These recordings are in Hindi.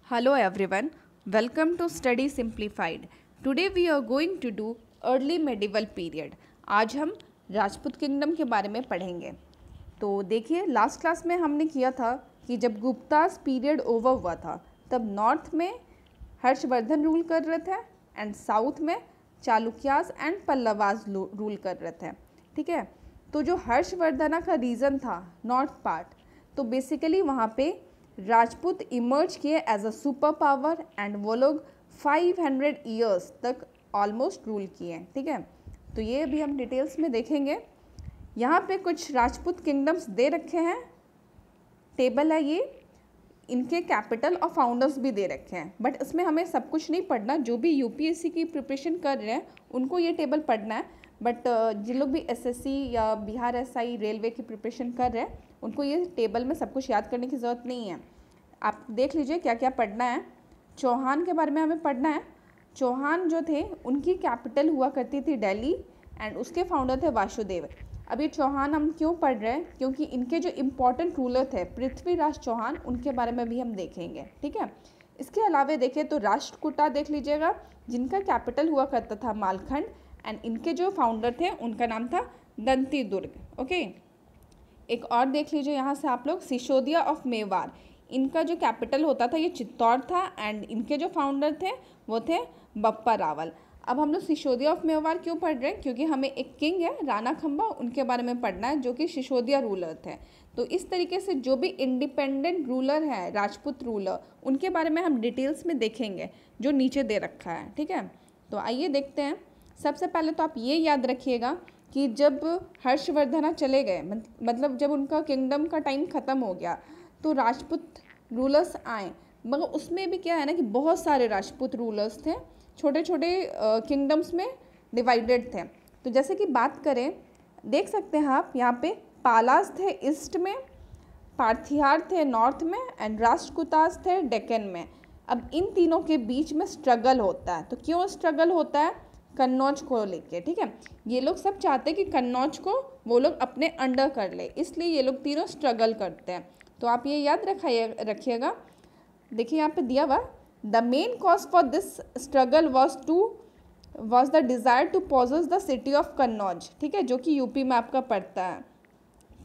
Hello everyone, welcome to Study Simplified. Today we are going to do early medieval period. आज हम राजपूत किंगडम के बारे में पढ़ेंगे। तो देखिए लास्ट क्लास में हमने किया था कि जब गुप्तास पीरियड ओवर हुआ था तब नॉर्थ में हर्षवर्धन रूल कर रहे थे एंड साउथ में चालुक्यास एंड पल्लवास रूल कर रहे थे। ठीक है, तो जो हर्षवर्धना का रीजन था नॉर्थ पार्ट, तो बेसिकली वहाँ पे राजपूत इमर्ज किए as a super power and वो लोग 500 ईयर्स तक ऑलमोस्ट रूल किए। ठीक है, तो ये अभी हम डिटेल्स में देखेंगे। यहाँ पे कुछ राजपूत किंगडम्स दे रखे हैं, टेबल है ये, इनके कैपिटल और फाउंडर्स भी दे रखे हैं, बट इसमें हमें सब कुछ नहीं पढ़ना। जो भी यूपीएससी की प्रिपरेशन कर रहे हैं उनको ये टेबल पढ़ना है, बट जिन लोग भी एसएससी या बिहार एसआई रेलवे की प्रिपरेशन कर रहे हैं उनको ये टेबल में सब कुछ याद करने की ज़रूरत नहीं है। आप देख लीजिए क्या क्या पढ़ना है। चौहान के बारे में हमें पढ़ना है। चौहान जो थे उनकी कैपिटल हुआ करती थी दिल्ली एंड उसके फाउंडर थे वासुदेव। अब ये चौहान हम क्यों पढ़ रहे हैं, क्योंकि इनके जो इम्पोर्टेंट रूलर थे पृथ्वीराज चौहान, उनके बारे में भी हम देखेंगे। ठीक है, इसके अलावा देखें तो राष्ट्रकूटा देख लीजिएगा, जिनका कैपिटल हुआ करता था मालखंड एंड इनके जो फाउंडर थे उनका नाम था दंती दुर्ग। ओके, एक और देख लीजिए यहाँ से आप लोग, सिसोदिया ऑफ मेवाड़, इनका जो कैपिटल होता था ये चित्तौड़ था एंड इनके जो फाउंडर थे वो थे बप्पा रावल। अब हम लोग सिसोदिया ऑफ मेवाड़ क्यों पढ़ रहे हैं, क्योंकि हमें एक किंग है राणा खंबा, उनके बारे में पढ़ना है जो कि सिसोदिया रूलर थे। तो इस तरीके से जो भी इंडिपेंडेंट रूलर है राजपूत रूलर, उनके बारे में हम डिटेल्स में देखेंगे जो नीचे दे रखा है। ठीक है, तो आइए देखते हैं। सबसे पहले तो आप ये याद रखिएगा कि जब हर्षवर्धना चले गए, मतलब जब उनका किंगडम का टाइम ख़त्म हो गया तो राजपूत रूलर्स आए, मगर उसमें भी क्या है ना कि बहुत सारे राजपूत रूलर्स थे, छोटे छोटे किंगडम्स में डिवाइडेड थे। तो जैसे कि बात करें, देख सकते हैं आप यहाँ पे पालास थे ईस्ट में, पार्थियार थे नॉर्थ में एंड राष्ट्रकूटास थे डेक्कन में। अब इन तीनों के बीच में स्ट्रगल होता है। तो क्यों स्ट्रगल होता है? कन्नौज को लेके। ठीक है, ये लोग सब चाहते हैं कि कन्नौज को वो लोग अपने अंडर कर ले, इसलिए ये लोग तीनों स्ट्रगल करते हैं। तो आप ये याद रखिएगा। देखिए यहाँ पे दिया हुआ, the main cause for this struggle was the desire to possess the city of Kannauj. ठीक है, जो कि यूपी में आपका पड़ता है।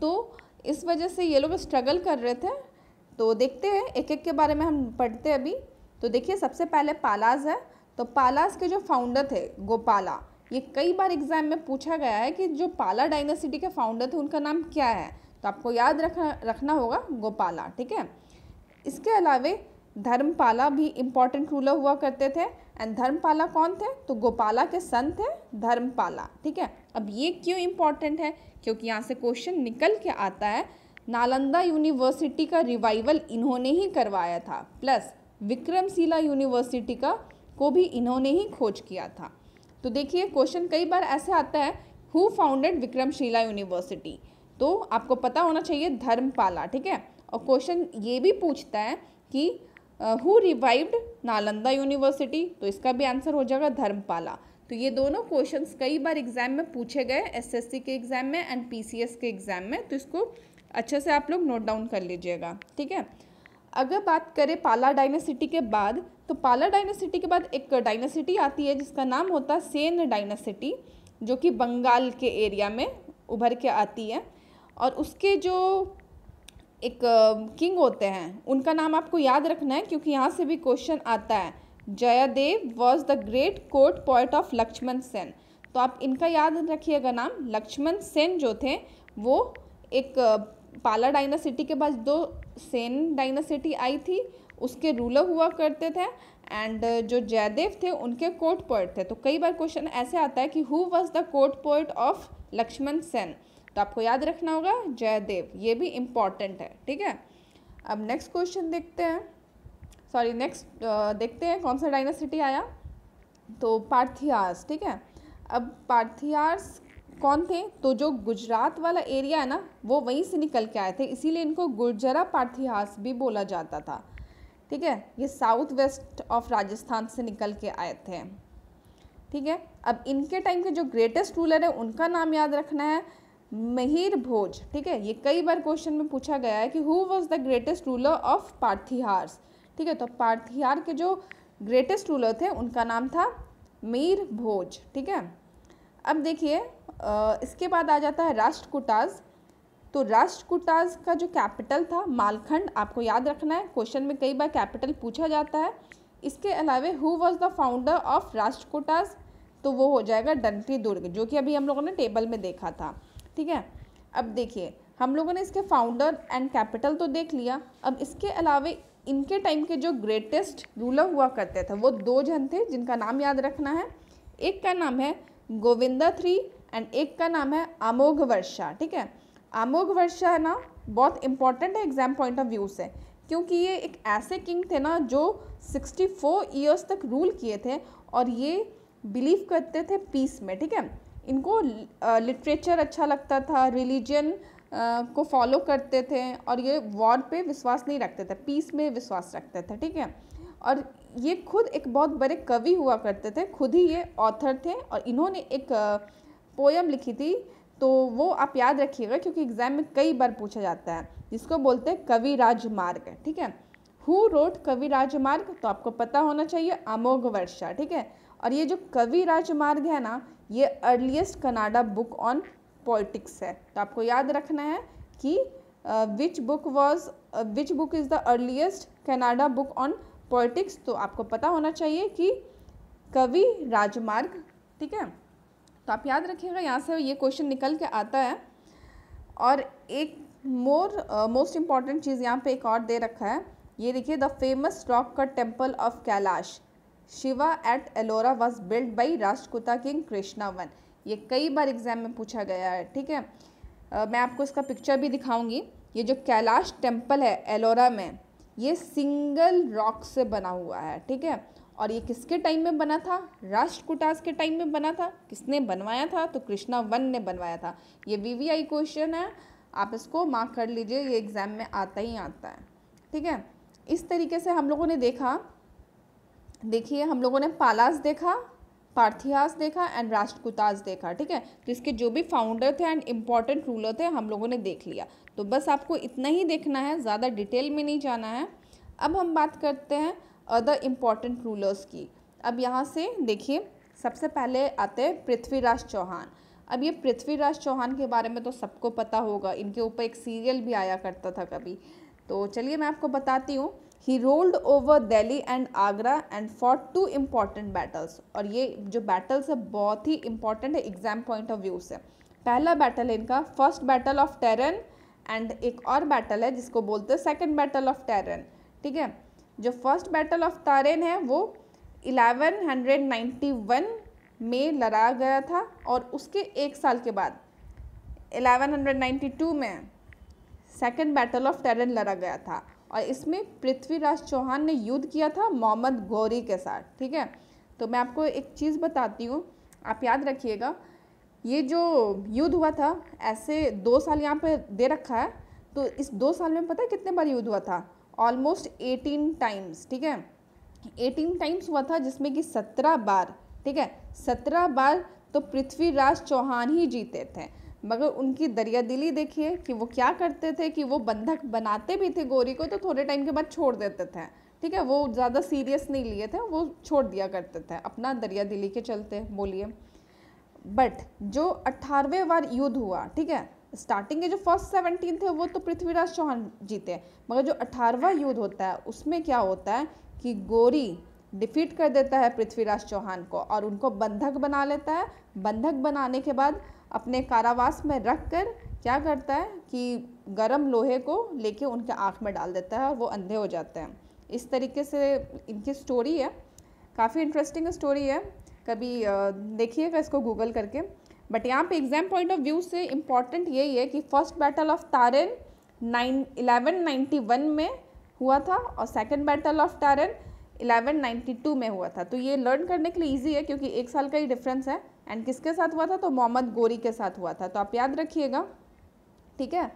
तो इस वजह से ये लोग स्ट्रगल कर रहे थे। तो देखते हैं एक एक के बारे में हम पढ़ते हैं अभी। तो देखिए सबसे पहले पालास है। तो पालास के जो फाउंडर थे गोपाला, ये कई बार एग्जाम में पूछा गया है कि जो पाला डायनेसिटी के फाउंडर थे उनका नाम क्या है, तो आपको याद रखना होगा गोपाला। ठीक है, इसके अलावा धर्मपाला भी इम्पॉर्टेंट रूलर हुआ करते थे एंड धर्मपाला कौन थे, तो गोपाला के सन थे धर्मपाला। ठीक है, अब ये क्यों इम्पॉर्टेंट है, क्योंकि यहाँ से क्वेश्चन निकल के आता है, नालंदा यूनिवर्सिटी का रिवाइवल इन्होंने ही करवाया था, प्लस विक्रमशिला यूनिवर्सिटी को भी इन्होंने ही खोज किया था। तो देखिए क्वेश्चन कई बार ऐसे आता है, हु फाउंडेड विक्रमशिला यूनिवर्सिटी, तो आपको पता होना चाहिए धर्मपाला। ठीक है, और क्वेश्चन ये भी पूछता है कि हु रिवाइव्ड नालंदा यूनिवर्सिटी, तो इसका भी आंसर हो जाएगा धर्मपाला। तो ये दोनों क्वेश्चंस कई बार एग्जाम में पूछे गए, एसएससी के एग्जाम में एंड पीसीएस के एग्जाम में, तो इसको अच्छे से आप लोग नोट डाउन कर लीजिएगा। ठीक है, अगर बात करें पाला डायनेसिटी के बाद, तो पाला डायनेसिटी के बाद एक डायनेसिटी आती है जिसका नाम होता है सेन डायनेसिटी, जो कि बंगाल के एरिया में उभर के आती है। और उसके जो एक किंग होते हैं उनका नाम आपको याद रखना है, क्योंकि यहाँ से भी क्वेश्चन आता है। Jaydev was the great court poet of Lakshman Sen. तो आप इनका याद रखिएगा नाम। लक्ष्मण सेन जो थे वो एक पाला डायनेसिटी के बाद दो सेन डायनेसिटी आई थी, उसके रूलर हुआ करते थे एंड जो जयदेव थे उनके कोर्ट पोएट थे। तो कई बार क्वेश्चन ऐसे आता है कि who was the court poet of Lakshman Sen, तो आपको याद रखना होगा जयदेव, ये भी इम्पॉर्टेंट है। ठीक है, अब नेक्स्ट क्वेश्चन देखते हैं, देखते हैं कौन सा डायनेसिटी आया, तो पार्थियास। ठीक है, अब पार्थियास कौन थे, तो जो गुजरात वाला एरिया है ना वो वहीं से निकल के आए थे, इसीलिए इनको गुर्जरा पार्थियास भी बोला जाता था। ठीक है, ये साउथ वेस्ट ऑफ राजस्थान से निकल के आए थे। ठीक है, अब इनके टाइम के जो ग्रेटेस्ट रूलर है उनका नाम याद रखना है, मिहिर भोज। ठीक है, ये कई बार क्वेश्चन में पूछा गया है कि who was the greatest ruler of Parthians. ठीक है। तो पार्थियार के जो ग्रेटेस्ट रूलर थे उनका नाम था मीर भोज, ठीक है। अब देखिए इसके बाद आ जाता है राष्ट्रकूटाज। तो राष्ट्रकूटाज का जो कैपिटल था मालखंड, आपको याद रखना है, क्वेश्चन में कई बार कैपिटल पूछा जाता है। इसके अलावा who was the founder of Rashtrakutas, तो वो हो जाएगा डंकी दुर्ग, जो कि अभी हम लोगों ने टेबल में देखा था, ठीक है। अब देखिए हम लोगों ने इसके फाउंडर एंड कैपिटल तो देख लिया। अब इसके अलावा इनके टाइम के जो ग्रेटेस्ट रूलर हुआ करते थे वो दो जन थे जिनका नाम याद रखना है। एक का नाम है गोविंदा थ्री एंड एक का नाम है अमोघवर्षा, ठीक है। अमोघवर्षा है ना, बहुत इंपॉर्टेंट है एग्जाम पॉइंट ऑफ व्यू से, क्योंकि ये एक ऐसे किंग थे ना जो 64 ईयर्स तक रूल किए थे और ये बिलीव करते थे पीस में, ठीक है। इनको लिटरेचर अच्छा लगता था, रिलीजन को फॉलो करते थे और ये वॉर पे विश्वास नहीं रखते थे, पीस में विश्वास रखते थे, ठीक है। और ये खुद एक बहुत बड़े कवि हुआ करते थे, खुद ही ये ऑथर थे और इन्होंने एक पोयम लिखी थी, तो वो आप याद रखिएगा क्योंकि एग्जाम में कई बार पूछा जाता है, जिसको बोलते हैं कवि राजमार्ग, ठीक है। हु रोट कवि राजमार्ग, तो आपको पता होना चाहिए अमोघवर्षा, ठीक है। और ये जो कवि राजमार्ग है ना, ये earliest Canada book on politics है, तो आपको याद रखना है कि which book is the earliest Canada book on politics, तो आपको पता होना चाहिए कि कवि राजमार्ग, ठीक है। तो आप याद रखिएगा, यहाँ से ये क्वेश्चन निकल के आता है। और एक मोस्ट इम्पॉर्टेंट चीज़ यहाँ पे एक और दे रखा है, ये देखिए, the famous rock cut temple of Kailash Shiva at Ellora was build by Rashtrakuta king Krishna one. ये कई बार एग्जाम में पूछा गया है, ठीक है। मैं आपको इसका पिक्चर भी दिखाऊंगी। ये जो कैलाश टेम्पल है एलोरा में, ये सिंगल रॉक से बना हुआ है, ठीक है। और ये किसके टाइम में बना था? राष्ट्रकूटास के टाइम में बना था। किसने बनवाया था? तो कृष्णा वन ने बनवाया था। ये वीवीआई क्वेश्चन है, आप इसको मार्क कर लीजिए, ये एग्जाम में आता ही आता है, ठीक है। इस तरीके से हम लोगों ने देखा, देखिए हम लोगों ने पालास देखा, पार्थियास देखा एंड राष्ट्रकूटास देखा, ठीक है। तो इसके जो भी फाउंडर थे एंड इम्पॉर्टेंट रूलर थे हम लोगों ने देख लिया। तो बस आपको इतना ही देखना है, ज़्यादा डिटेल में नहीं जाना है। अब हम बात करते हैं अदर इम्पॉर्टेंट रूलर्स की। अब यहाँ से देखिए, सबसे पहले आते हैं पृथ्वीराज चौहान। अब ये पृथ्वीराज चौहान के बारे में तो सबको पता होगा, इनके ऊपर एक सीरियल भी आया करता था कभी। तो चलिए मैं आपको बताती हूँ। He rolled over Delhi and Agra and fought 2 important battles. और ये जो बैटल्स है बहुत ही इंपॉर्टेंट है एग्जाम पॉइंट ऑफ व्यू से। पहला बैटल है इनका first battle of Tarain and एक और बैटल है जिसको बोलते हैं सेकेंड बैटल ऑफ टेरन, ठीक है। जो फर्स्ट बैटल ऑफ तारेन है वो 1191 में लड़ा गया था और उसके एक साल के बाद 1192 में सेकेंड बैटल ऑफ टेरन लड़ा गया था। और इसमें पृथ्वीराज चौहान ने युद्ध किया था मोहम्मद गौरी के साथ, ठीक है। तो मैं आपको एक चीज़ बताती हूँ, आप याद रखिएगा। ये जो युद्ध हुआ था, ऐसे 2 साल यहाँ पे दे रखा है, तो इस 2 साल में पता है कितने बार युद्ध हुआ था? ऑलमोस्ट 18 टाइम्स, ठीक है। 18 टाइम्स हुआ था, जिसमें कि 17 बार, ठीक है, 17 बार तो पृथ्वीराज चौहान ही जीते थे। मगर उनकी दरियादिली देखिए कि वो क्या करते थे कि वो बंधक बनाते भी थे गौरी को, तो थोड़े टाइम के बाद छोड़ देते थे, ठीक है। वो ज़्यादा सीरियस नहीं लिए थे, वो छोड़ दिया करते थे अपना दरियादिली के चलते, बोलिए। बट जो 18वें बार युद्ध हुआ, ठीक है, स्टार्टिंग के जो फर्स्ट 17 थे वो तो पृथ्वीराज चौहान जीते, मगर जो 18वां युद्ध होता है उसमें क्या होता है कि गौरी डिफीट कर देता है पृथ्वीराज चौहान को और उनको बंधक बना लेता है। बंधक बनाने के बाद अपने कारावास में रख कर क्या करता है कि गरम लोहे को लेके उनके आँख में डाल देता है और वो अंधे हो जाते हैं। इस तरीके से इनकी स्टोरी है, काफ़ी इंटरेस्टिंग स्टोरी है, कभी देखिएगा इसको गूगल करके। बट यहाँ पे एग्जाम पॉइंट ऑफ व्यू से इम्पॉर्टेंट यही है कि फर्स्ट बैटल ऑफ तारेन 1191 में हुआ था और सेकेंड बैटल ऑफ तारेन 1192 में हुआ था। तो ये लर्न करने के लिए ईजी है क्योंकि 1 साल का ही डिफरेंस है। एंड किसके साथ हुआ था? तो मोहम्मद गौरी के साथ हुआ था, तो आप याद रखिएगा, ठीक है।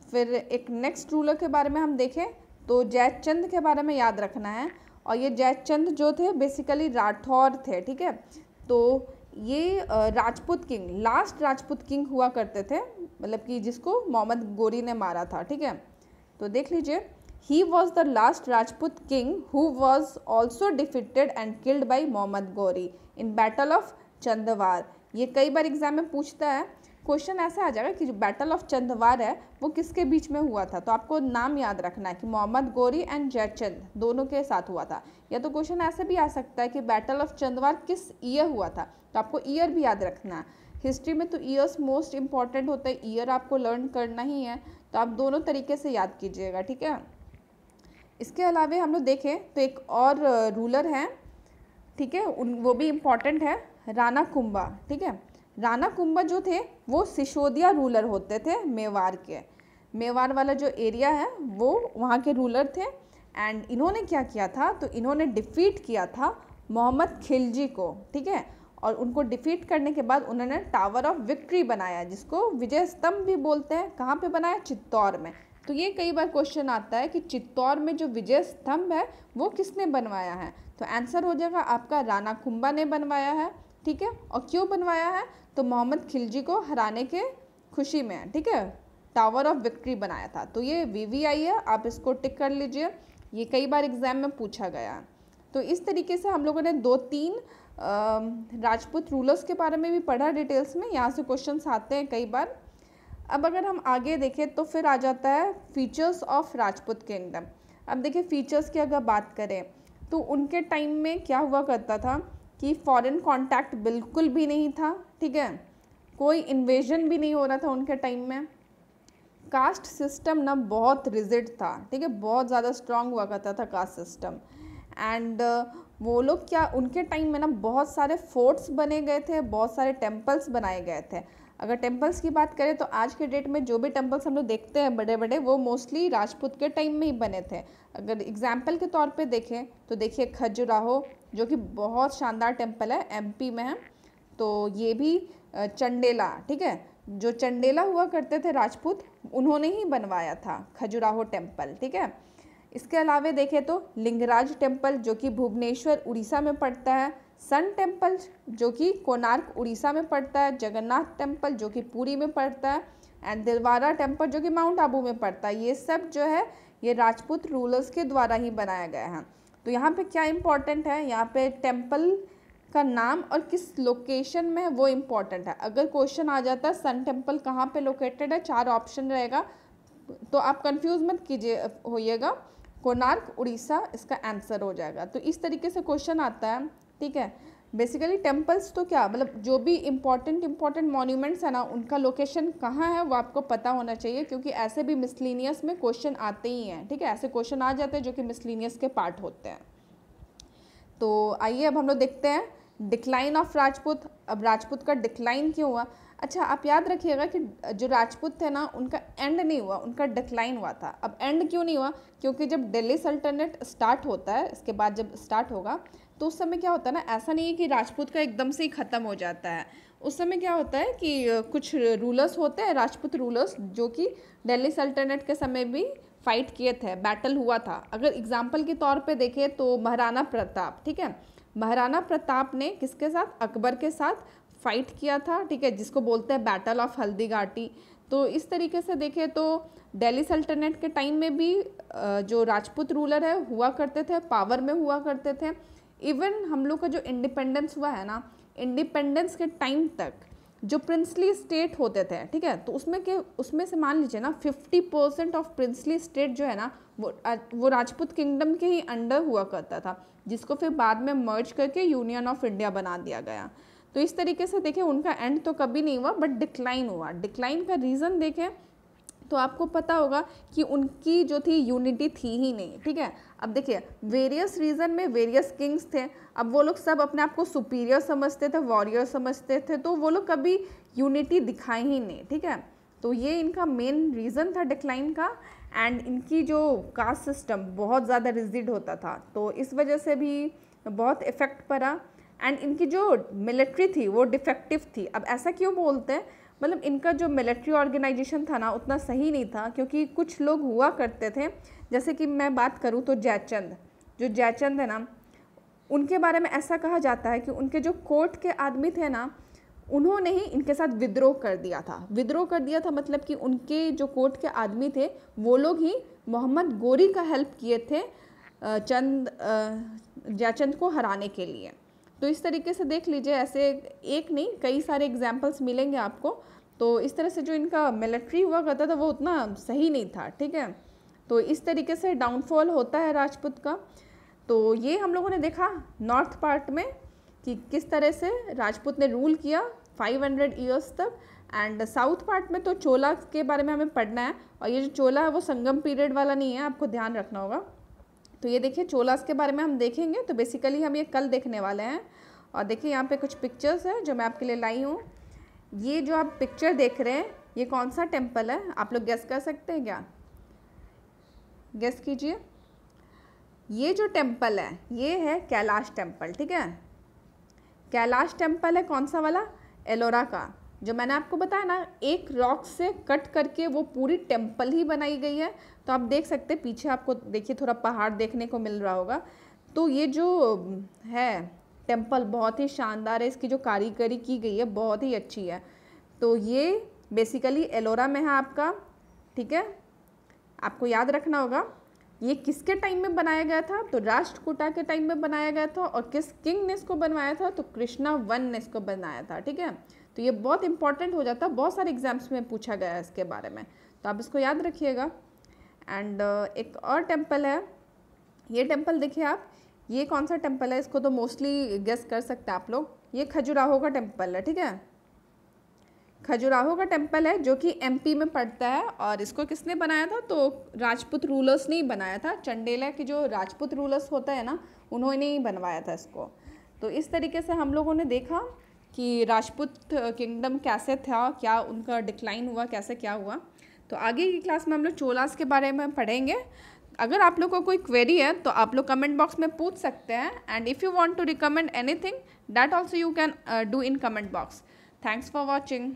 फिर एक नेक्स्ट रूलर के बारे में हम देखें तो जयचंद के बारे में याद रखना है। और ये जयचंद जो थे बेसिकली राठौर थे, ठीक है। तो ये Rajput king, last Rajput king हुआ करते थे, मतलब कि जिसको मोहम्मद गौरी ने मारा था, ठीक है। तो देख लीजिए, he was the last Rajput king who was also defeated and killed by Mohammad Ghori in battle of Chandwar. ये कई बार एग्जाम में पूछता है, क्वेश्चन ऐसा आ जाएगा कि जो बैटल ऑफ चंदवार है वो किसके बीच में हुआ था, तो आपको नाम याद रखना है कि मोहम्मद गौरी एंड जयचंद दोनों के साथ हुआ था। या तो क्वेश्चन ऐसे भी आ सकता है कि बैटल ऑफ चंदवार किस ईयर हुआ था, तो आपको ईयर भी याद रखना है। हिस्ट्री में तो ईयर्स मोस्ट इंपॉर्टेंट होता है, ईयर आपको लर्न करना ही है, तो आप दोनों तरीके से याद कीजिएगा, ठीक है। इसके अलावा हम लोग देखें तो एक और रूलर हैं, ठीक है, वो भी इम्पॉर्टेंट है, राणा कुंभा, ठीक है। राणा कुंभा जो थे वो सिसोदिया रूलर होते थे मेवाड़ के। मेवाड़ वाला जो एरिया है वो वहाँ के रूलर थे। एंड इन्होंने क्या किया था, तो इन्होंने डिफीट किया था मोहम्मद खिलजी को, ठीक है। और उनको डिफीट करने के बाद उन्होंने टावर ऑफ विक्ट्री बनाया, जिसको विजय स्तंभ भी बोलते हैं। कहाँ पे बनाया, चित्तौड़ में। तो ये कई बार क्वेश्चन आता है कि चित्तौड़ में जो विजय स्तंभ है वो किसने बनवाया है, तो आंसर हो जाएगा आपका राणा कुंभा ने बनवाया है, ठीक है। और क्यों बनवाया है, तो मोहम्मद खिलजी को हराने के खुशी में, ठीक है, टावर ऑफ विक्ट्री बनाया था। तो ये VVI है, आप इसको टिक कर लीजिए, ये कई बार एग्जाम में पूछा गया है। तो इस तरीके से हम लोगों ने 2-3 राजपूत रूलर्स के बारे में भी पढ़ा डिटेल्स में, यहाँ से क्वेश्चंस आते हैं कई बार। अब अगर हम आगे देखें तो फिर आ जाता है फीचर्स ऑफ राजपूत किंगडम। अब देखिए फीचर्स की अगर बात करें तो उनके टाइम में क्या हुआ करता था कि फॉरेन कांटेक्ट बिल्कुल भी नहीं था, ठीक है, कोई इन्वेजन भी नहीं हो रहा था उनके टाइम में। कास्ट सिस्टम ना बहुत रिजिड था, ठीक है, बहुत ज़्यादा स्ट्रांग हुआ करता था कास्ट सिस्टम। एंड वो लोग क्या, उनके टाइम में ना बहुत सारे फोर्ट्स बने गए थे, बहुत सारे टेम्पल्स बनाए गए थे। अगर टेम्पल्स की बात करें तो आज के डेट में जो भी टेम्पल्स हम लोग देखते हैं बड़े बड़े, वो मोस्टली राजपूत के टाइम में ही बने थे। अगर एग्जाम्पल के तौर पे देखें तो देखिए खजुराहो, जो कि बहुत शानदार टेम्पल है, MP में है। तो ये भी चंडेला, ठीक है, जो चंडेला हुआ करते थे राजपूत, उन्होंने ही बनवाया था खजुराहो टेम्पल, ठीक है। इसके अलावा देखें तो लिंगराज टेम्पल जो कि भुवनेश्वर उड़ीसा में पड़ता है, सन टेम्पल जो कि कोणार्क उड़ीसा में पड़ता है, जगन्नाथ टेम्पल जो कि पुरी में पड़ता है, एंड दिलवारा टेम्पल जो कि माउंट आबू में पड़ता है। ये सब जो है ये राजपूत रूलर्स के द्वारा ही बनाया गया है। तो यहाँ पे क्या इम्पोर्टेंट है, यहाँ पे टेम्पल का नाम और किस लोकेशन में है वो इम्पोर्टेंट है। अगर क्वेश्चन आ जाता है सन टेम्पल कहाँ पे लोकेटेड है, 4 ऑप्शन रहेगा, तो आप कंफ्यूज मत कीजिए होइएगा, कोणार्क उड़ीसा इसका आंसर हो जाएगा। तो इस तरीके से क्वेश्चन आता है, ठीक है। बेसिकली टेम्पल्स तो क्या मतलब, जो भी इम्पॉर्टेंट मॉन्यूमेंट्स है ना, उनका लोकेशन कहाँ है वो आपको पता होना चाहिए, क्योंकि ऐसे भी मिसलिनियस में क्वेश्चन आते ही हैं, ठीक है, ऐसे क्वेश्चन आ जाते हैं जो कि मिसलिनियस के पार्ट होते हैं। तो आइए अब हम लोग देखते हैं डिक्लाइन ऑफ राजपूत। अब राजपूत का डिक्लाइन क्यों हुआ, अच्छा आप याद रखिएगा कि जो राजपूत थे ना, उनका एंड नहीं हुआ, उनका डिक्लाइन हुआ था। अब एंड क्यों नहीं हुआ, क्योंकि जब दिल्ली सल्तनत स्टार्ट होता है, इसके बाद जब स्टार्ट होगा तो उस समय क्या होता है ना, ऐसा नहीं है कि राजपूत का एकदम से ही ख़त्म हो जाता है। उस समय क्या होता है कि कुछ रूलर्स होते हैं, राजपूत रूलर्स, जो कि दिल्ली सल्तनत के समय भी फाइट किए थे, बैटल हुआ था। अगर एग्जाम्पल के तौर पे देखें तो महाराणा प्रताप, ठीक है, महाराणा प्रताप ने किसके साथ, अकबर के साथ फाइट किया था, ठीक है, जिसको बोलते हैं बैटल ऑफ हल्दी घाटी। तो इस तरीके से देखें तो दिल्ली सल्तनत के टाइम में भी जो राजपूत रूलर है हुआ करते थे, पावर में हुआ करते थे। इवन हम लोग का जो इंडिपेंडेंस हुआ है ना, इंडिपेंडेंस के टाइम तक जो प्रिंसली स्टेट होते थे, ठीक है, तो उसमें से मान लीजिए ना 50% ऑफ प्रिंसली स्टेट जो है ना वो राजपूत किंगडम के ही अंडर हुआ करता था, जिसको फिर बाद में मर्ज करके यूनियन ऑफ इंडिया बना दिया गया। तो इस तरीके से देखिए उनका एंड तो कभी नहीं हुआ, बट डिक्लाइन हुआ। डिक्लाइन का रीज़न देखें तो आपको पता होगा कि उनकी जो थी यूनिटी थी ही नहीं, ठीक है। अब देखिए वेरियस रीजन में वेरियस किंग्स थे, अब वो लोग सब अपने आप को सुपीरियर समझते थे, वॉरियर समझते थे, तो वो लोग कभी यूनिटी दिखाए ही नहीं, ठीक है। तो ये इनका मेन रीज़न था डिक्लाइन का। एंड इनकी जो कास्ट सिस्टम बहुत ज़्यादा रिजिड होता था, तो इस वजह से भी बहुत इफ़ेक्ट पड़ा। एंड इनकी जो मिलिट्री थी वो डिफेक्टिव थी। अब ऐसा क्यों बोलते हैं, मतलब इनका जो मिलिट्री ऑर्गेनाइजेशन था ना उतना सही नहीं था, क्योंकि कुछ लोग हुआ करते थे, जैसे कि मैं बात करूँ तो जयचंद है ना, उनके बारे में ऐसा कहा जाता है कि उनके जो कोर्ट के आदमी थे ना, उन्होंने ही इनके साथ विद्रोह कर दिया था। विद्रोह कर दिया था मतलब कि उनके जो कोर्ट के आदमी थे वो लोग ही मोहम्मद गोरी का हेल्प किए थे जयचंद को हराने के लिए। तो इस तरीके से देख लीजिए, ऐसे एक नहीं कई सारे एग्जाम्पल्स मिलेंगे आपको। तो इस तरह से जो इनका मिलिट्री हुआ करता था वो उतना सही नहीं था, ठीक है। तो इस तरीके से डाउनफॉल होता है राजपूत का। तो ये हम लोगों ने देखा नॉर्थ पार्ट में कि किस तरह से राजपूत ने रूल किया 500 ईयर्स तक। एंड साउथ पार्ट में तो चोला के बारे में हमें पढ़ना है, और ये जो चोला है वो संगम पीरियड वाला नहीं है, आपको ध्यान रखना होगा। तो ये देखिए चोलास के बारे में हम देखेंगे, तो बेसिकली हम ये कल देखने वाले हैं। और देखिए यहाँ पे कुछ पिक्चर्स है जो मैं आपके लिए लाई हूँ। ये जो आप पिक्चर देख रहे हैं ये कौन सा टेम्पल है, आप लोग गेस कर सकते हैं क्या? गेस कीजिए। ये जो टेम्पल है ये है कैलाश टेम्पल, ठीक है। कैलाश टेम्पल है कौन सा वाला? एलोरा का। जो मैंने आपको बताया ना, एक रॉक से कट करके वो पूरी टेम्पल ही बनाई गई है। तो आप देख सकते हैं पीछे, आपको देखिए थोड़ा पहाड़ देखने को मिल रहा होगा। तो ये जो है टेम्पल बहुत ही शानदार है, इसकी जो कारीगरी की गई है बहुत ही अच्छी है। तो ये बेसिकली एलोरा में है आपका, ठीक है। आपको याद रखना होगा ये किसके टाइम में बनाया गया था, तो राष्ट्रकूटा के टाइम में बनाया गया था। और किस किंग ने इसको बनवाया था, तो कृष्णा वन ने इसको बनाया था, ठीक है। तो ये बहुत इंपॉर्टेंट हो जाता है, बहुत सारे एग्जाम्स में पूछा गया है इसके बारे में, तो आप इसको याद रखिएगा। एंड एक और टेम्पल है, ये टेम्पल देखिए आप, ये कौन सा टेम्पल है, इसको तो मोस्टली गेस कर सकते हैं आप लोग। ये खजुराहो का टेम्पल है, ठीक है। खजुराहो का टेम्पल है जो कि एमपी में पड़ता है। और इसको किसने बनाया था, तो राजपूत रूलर्स ने ही बनाया था। चंडेला के जो राजपूत रूलर्स होता है ना, उन्होंने ही बनवाया था इसको। तो इस तरीके से हम लोगों ने देखा कि राजपूत किंगडम कैसे था, क्या उनका डिक्लाइन हुआ, कैसे क्या हुआ। तो आगे की क्लास में हम लोग चोलास के बारे में पढ़ेंगे। अगर आप लोग को कोई क्वेरी है तो आप लोग कमेंट बॉक्स में पूछ सकते हैं। And if you want to recommend anything that also you can do in comment box. Thanks for watching.